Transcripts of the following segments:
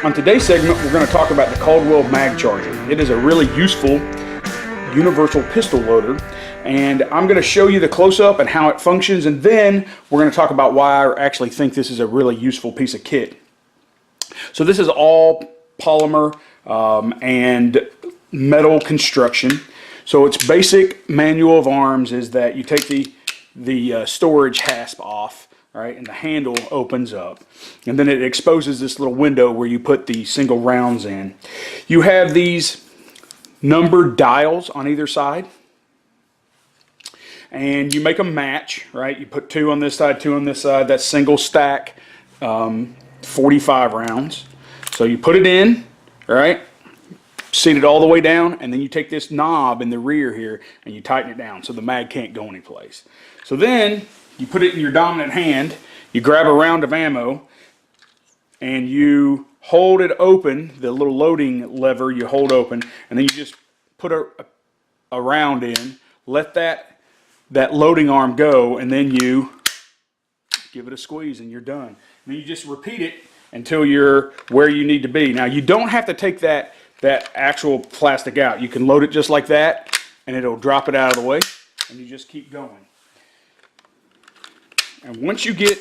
On today's segment, we're going to talk about the Caldwell mag charger. It is a really useful universal pistol loader, and I'm going to show you the close-up and how it functions, and then we're going to talk about why I actually think this is a really useful piece of kit. So this is all polymer and metal construction. So its basic manual of arms is that you take the storage hasp off, right, and the handle opens up, and then it exposes this little window where you put the single rounds in. You have these numbered dials on either side, and you make them match, right? You put 2 on this side, 2 on this side. That's single stack, 45 rounds. So you put it in, right, seat it all the way down, and then you take this knob in the rear here and you tighten it down so the mag can't go anyplace. So then you put it in your dominant hand, you grab a round of ammo, and you hold it open, the little loading lever you hold open, and then you just put a round in, let that loading arm go, and then you give it a squeeze and you're done. And then you just repeat it until you're where you need to be. Now you don't have to take that actual plastic out. You can load it just like that and it'll drop it out of the way, and you just keep going. And once you get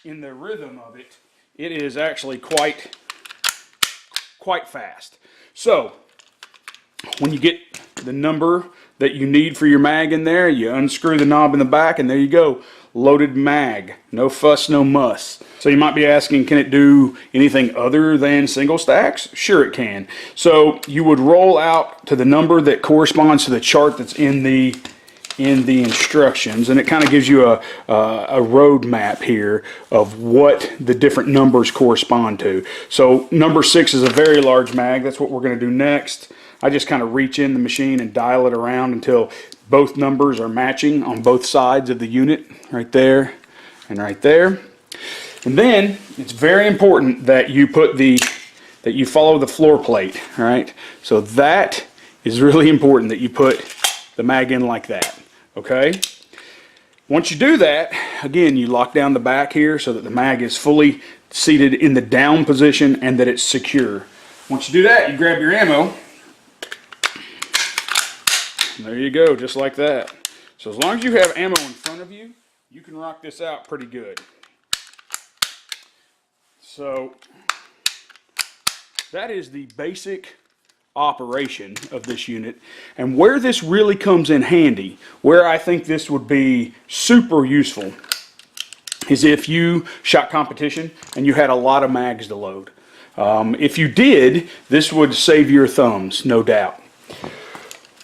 in the rhythm of it, it is actually quite fast. So when you get the number that you need for your mag in there, you unscrew the knob in the back, and there you go. Loaded mag. No fuss, no muss. So you might be asking, can it do anything other than single stacks? Sure it can. So you would roll out to the number that corresponds to the chart that's in the instructions, and it kind of gives you a road map here of what the different numbers correspond to. So number 6 is a very large mag. That's what we're going to do next. I just kind of reach in the machine and dial it around until both numbers are matching on both sides of the unit, right there and right there. And then it's very important that you follow the floor plate, right? So that is really important, that you put the mag in like that. Okay, once you do that, again, you lock down the back here so that the mag is fully seated in the down position and that it's secure. Once you do that, you grab your ammo, and there you go, just like that. So as long as you have ammo in front of you, you can rock this out pretty good. So that is the basic operation of this unit, and where this really comes in handy, where I think this would be super useful, is if you shot competition and you had a lot of mags to load. If you did, this would save your thumbs, no doubt.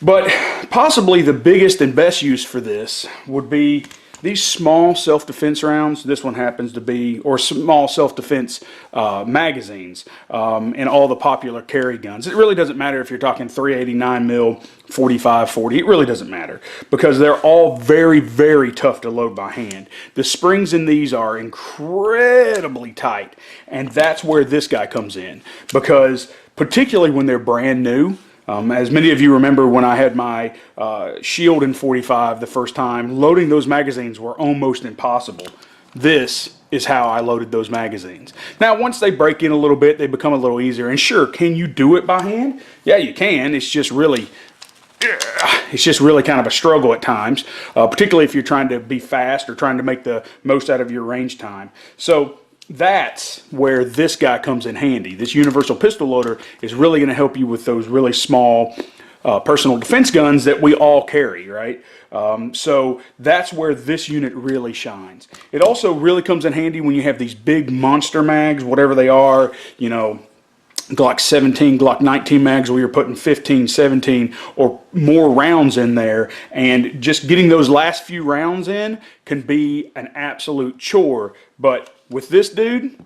But possibly the biggest and best use for this would be these small self-defense rounds. This one happens to be, or small self-defense magazines in all the popular carry guns. It really doesn't matter if you're talking 389 mil, 45, 40. It really doesn't matter because they're all very, very tough to load by hand. The springs in these are incredibly tight, and that's where this guy comes in, because particularly when they're brand new. As many of you remember, when I had my Shield in 45 the first time, loading those magazines were almost impossible. This is how I loaded those magazines. Now, once they break in a little bit, they become a little easier. And sure, can you do it by hand? Yeah, you can. It's just really kind of a struggle at times, particularly if you're trying to be fast or trying to make the most out of your range time. So that's where this guy comes in handy. This universal pistol loader is really going to help you with those really small personal defense guns that we all carry, right? So that's where this unit really shines. It also really comes in handy when you have these big monster mags, whatever they are, you know, Glock 17, Glock 19 mags where you're putting 15, 17 or more rounds in there, and just getting those last few rounds in can be an absolute chore. But with this dude,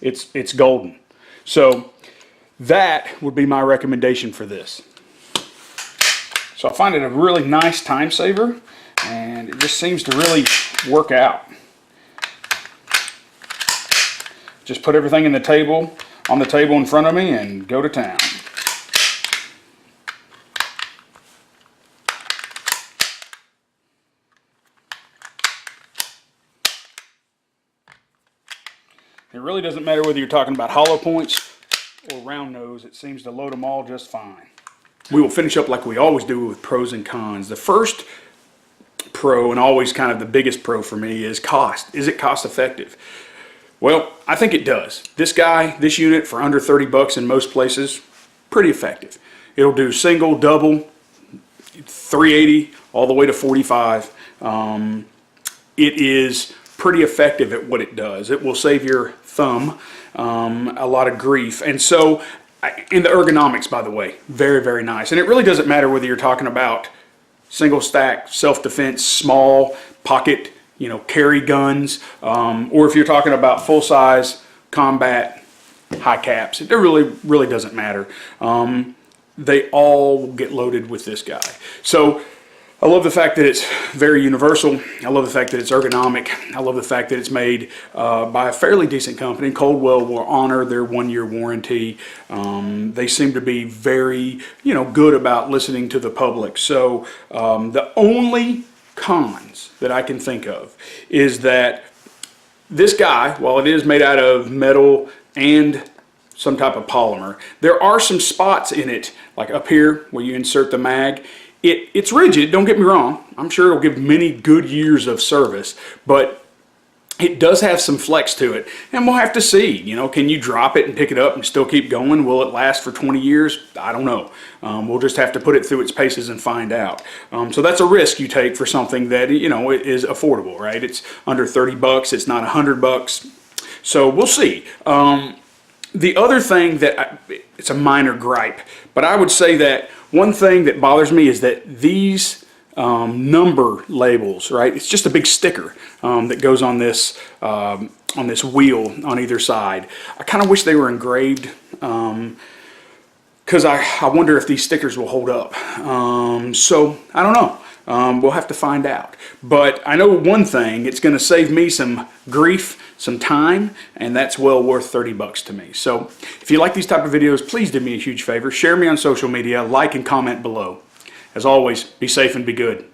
it's golden. So that would be my recommendation for this. So I find it a really nice time saver, and it just seems to really work out. Just put everything on the table in front of me and go to town. It really doesn't matter whether you're talking about hollow points or round nose, it seems to load them all just fine. We will finish up like we always do with pros and cons. The first pro, and always kind of the biggest pro for me, is cost. Is it cost effective? Well, I think it does. This unit for under 30 bucks in most places, pretty effective. It'll do single, double, 380 all the way to 45. It is pretty effective at what it does. It will save your thumb a lot of grief. And so, and the ergonomics, by the way, very, very nice. And it really doesn't matter whether you're talking about single stack, self-defense, small pocket, carry guns, or if you're talking about full-size combat high caps. It really doesn't matter. They all get loaded with this guy. So I love the fact that it's very universal. I love the fact that it's ergonomic. I love the fact that it's made by a fairly decent company. Caldwell will honor their 1-year warranty. They seem to be very, good about listening to the public. So the only cons that I can think of is that this guy, while it is made out of metal and some type of polymer, there are some spots in it, like up here where you insert the mag. It's rigid, don't get me wrong. I'm sure it'll give many good years of service, but it does have some flex to it, and we'll have to see. Can you drop it and pick it up and still keep going? Will it last for 20 years? I don't know. We'll just have to put it through its paces and find out. So that's a risk you take for something that, it is affordable, right? It's under 30 bucks. It's not 100 bucks. So we'll see. The other thing it's a minor gripe, but I would say that one thing that bothers me is that these number labels, right? It's just a big sticker that goes on this wheel on either side. I kind of wish they were engraved, because I wonder if these stickers will hold up. So I don't know. We'll have to find out. But I know one thing, it's going to save me some grief, some time, and that's well worth 30 bucks to me. So if you like these type of videos, please do me a huge favor. Share me on social media, like and comment below. As always, be safe and be good.